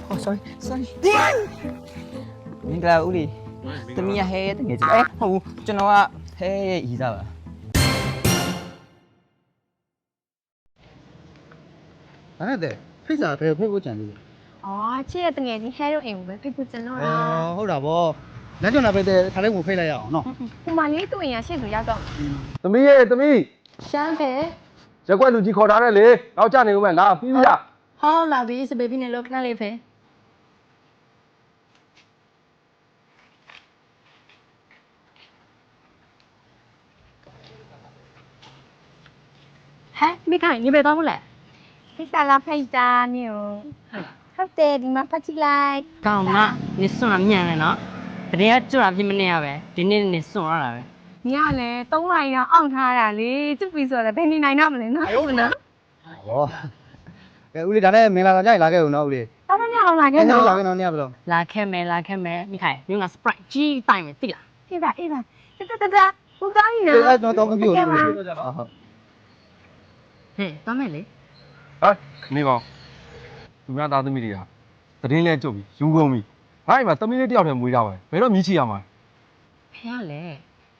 Oh sorry sorry မင်္ဂလာဦးလေးသမီးရဟဲတကယ်ကြီးဟုတ်ဘူးကျွန်တော်ကဟဲရဲ့ဤသားပါအဲ့ဒါဖိတ်စာဘယ်ဖိတ်ဖို့ကြံသေးလဲ อ๋อချစ်ရတငယ်ချင်းဟဲတို့အိမ်ကိုပဲဖိတ်ဖို့ကျွန်တော်လား ဟုတ်တာဗောလမ်းကျွန်းလာဖိတ်တဲ့ခါလေးကိုဖိတ်လိုက်ရအောင်နော် ဟိုမလေးသူ့အိမ်ရရှေ့သူရောက်တော့ သမီးရဲ့သမီး ရှမ်းပဲ ရက်ွက်လူကြီးခေါ်ထားတယ်လေနောက်ကျနေဦးမယ်လာပြီးပြီလား ဟောလာပြီစပေပြီးနေလို့ခဏလေးပဲဟဲ့မိခိုင်နေပဲတော့မလဲဖိတ်စာလာဖိတ်တာနေဟုတ်တယ်ဒီမှာဖတ်ကြည့်လိုက် ကောင်းမနေစွန့်တာမြန်တယ်နော်တကယ်ကြွတာဖြစ်မနေရပဲဒီနေ့နေစွန့်ရတာပဲ ညီကလည်း3လိုက်တော့အောင့်ထားတာလေကျုပ်ပြီးဆိုတော့ဘယ်နေနိုင်တော့မလဲနော်ဟုတ်နော် ဟောကဲဦးလေးဒါနဲ့မင်္ဂလာဆောင်ကြရင်လာခဲ့ဦးနော်ဦးလေး တော်တော်များအောင်လာခဲ့နော် လာခဲ့နော်နေရပါတော့ လာခဲ့မယ်မိခိုင်မြို့က sprite ကြီးတိုင်မယ်သိလား အေးပါတဟိုကောင်းနေ အဲ့ နော် တော့မပြောဘူးဟုတ် ဟဲ့သွားမယ်လေ ဟာနေပါသူများသားသမီးတွေကသတင်းလဲကြုတ်ပြီးယူကုန်ပြီဟာဒီမှာသမီးလေးတယောက်တည်းမွေးတာပဲဘယ်တော့မြည်ချရမှာ ဖះလေ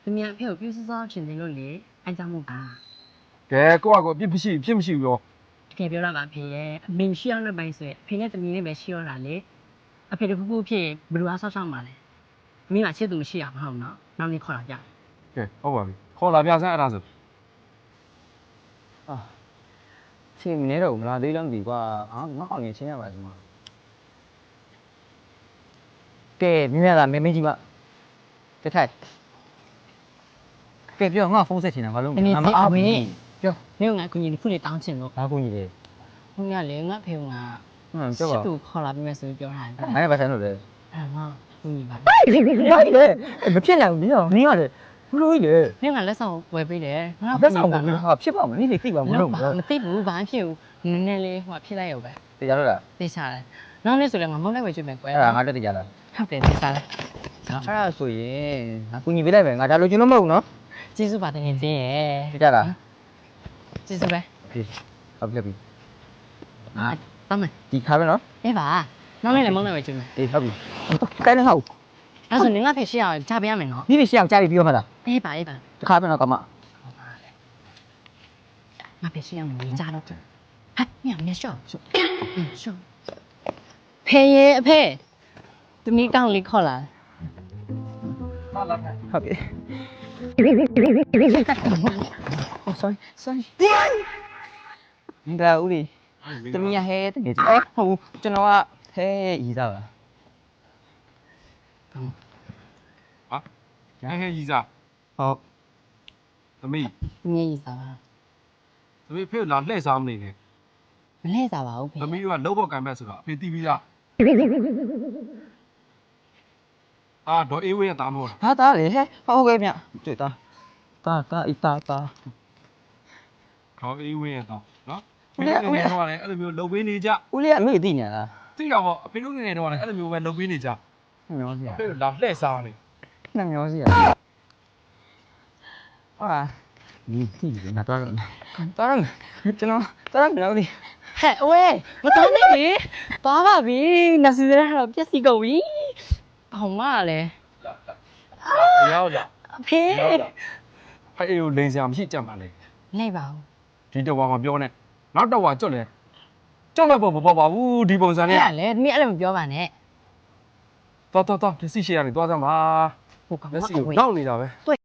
သူများဖះကိုပြူစစောချင်တယ်လို့လေအဲကြောင့်မို့ပါ ကဲကိုကကိုအပြစ်မရှိဘူးရော တကယ်ပြောတာပါဖေရဲ့အမေရှိအောင်တဲ့ပိုင်းဆိုရင်ဖေနဲ့တမီးလေးပဲရှိရတာလေအဖေတခုခုဖြစ်ဘယ်လိုအားဆောက်ရှောက်မှာလဲအမေကချစ်သူမရှိရမဟုတ်နော်နောက်နေ့ခေါ်လာကြ ကဲဟုတ်ပါပြီခေါ်လာပြဆန်းအဲ့ဒါဆို အာချင်းနေတော့မလာသေးလားမသိကွာဟာငါအောင်ရင်ချင်းရပါစမကဲမြင်ရတာမင်းကြီးမတထိုက်ကဲပြောငါဖုန်းဆက်ချင်တာဘာလို့ တနေ့ မ ဖေး အား အ ဘူး မေပြောနေငါကူညီတစ်ခုလေးတောင်းချင်လို့ ဘာကူညီလဲ ဟိုကလေငါဖေက ဟမ်ပြောပါ စစ်သူခေါ်လာပြီးမှဆိုပြောတာ ငါလည်းဘာဆိုင်လို့လဲ အဲ့မှာကူညီပါ ဘာလဲမဖြစ်နိုင်ဘူးနင်းရတယ်ဘလို့ကြီးလေ နေကလက်ဆောင်ဝယ်ပေးတယ်ငါ လက်ဆောင်ကဟာဖြစ်ပါမနင်းသိပါမလို့ မသိဘူးဘာဖြစ်ဘူးနည်းနည်းလေးဟိုဖြစ်လိုက်ရောပဲ တရားလို့လား သိချတယ်နောက်နေ့ဆိုလည်းငါမုန်းလိုက်ဝယ်ကျွေးမယ်ကွယ် အဲ့ဒါငါတက်တရားလား ဟုတ်တယ်သိစားတယ် အဲ့ဒါဆိုရင်ငါကူညီပေးလိုက်မယ်ငါဒါလိုချင်လို့မဟုတ်ဘူးနော် ကျေးဇူးပါတကယ်ချင်းရဲ့ ဖြစ်ကြလား ကျေးဇူးပဲ ပြီဟုတ်ပြီအာ တမ်းမယ် ဒီခါပဲနော် အေးပါနောက်နေ့လည်းမုန်းလိုက်ဝယ်ကျွေးမယ် အေးဟုတ်ပြီကဲနေဟောက် အဲ့ဆိုနေငါဖေရှိအောင်ကြားပေးရမယ်နော် မိမိရှေ့အောင်ကြားပြီးပြောမှလား အေးပါအေးပါ တခါပဲနော်ကမ ငါဖေရှိအောင်နေကြတော့ဟဲ့ညမျက်လျှော့ရှော့ဖေရဲ့အဖေသူမီးကောင်းလေးခေါ်လာ ဟုတ်ပြီ Oh sorry sorry မင်္ဂလာဦးလေးသမီးရဟဲတကယ်ကြီးဟုတ်ဘူးကျွန်တော်ကဟဲရဲ့ဤသားပါ ဟာရဟန်းကြီးစား ဟုတ် သမီး မျက်ရည်စားပါ သမီးဖေလာလှည့်စားမနေနဲ့ မလဲစားပါဘူးဖေ သမီးတို့ကလှုပ်ဖို့ကံမဲ့ဆိုတာအဖေသိပြီးသားအာတော့အေးဝင်းရတာမဟုတ်လား ဟာသားလေဟဲဟုတ်ကဲ့မြတွေ့သားဤသား တော့အေးဝင်းရတော့နော်ဖေတို့ငယ်တော့လည်းအဲ့လိုမျိုးလှုပ်ပေးနေကြ ဦးလေးကအမေသိနေလား သိတော့ပေါ့အဖေတို့ငယ်တော့လည်းအဲ့လိုမျိုးပဲလှုပ်ပေးနေကြ မျောစီရ ဖေတို့လာလှည့်စားနေ နှမျောစီရဟာဒီကြည့်နေတော့ကျွန်တော်မလို့ဒီ ဟဲ့ဝဲမတော်နဲ့လေသွားပါပြီနစီစရတော့ပြက်စီကုန်ပြီဘောင်မလည်း ရောက်ကြ အဖေ ဖေးတို့လိန်စရာမရှိကြမှာလေ လိုက်ပါဦး ဒီတော့မပြောနဲ့နောက်တော့ကျွတ်လဲကျွတ်လည်းပေါ့မပေါ့ပါဘူးဒီပုံစံနဲ့ အဲ့လေတမီးအဲ့လိုမပြောပါနဲ့ တော်ဒီစီရှေ့ကနေသွားစမ်းပါ ဟိုကောင် လက်စီ က ကို ဝဲ နောက်နေတာပဲ တွေ့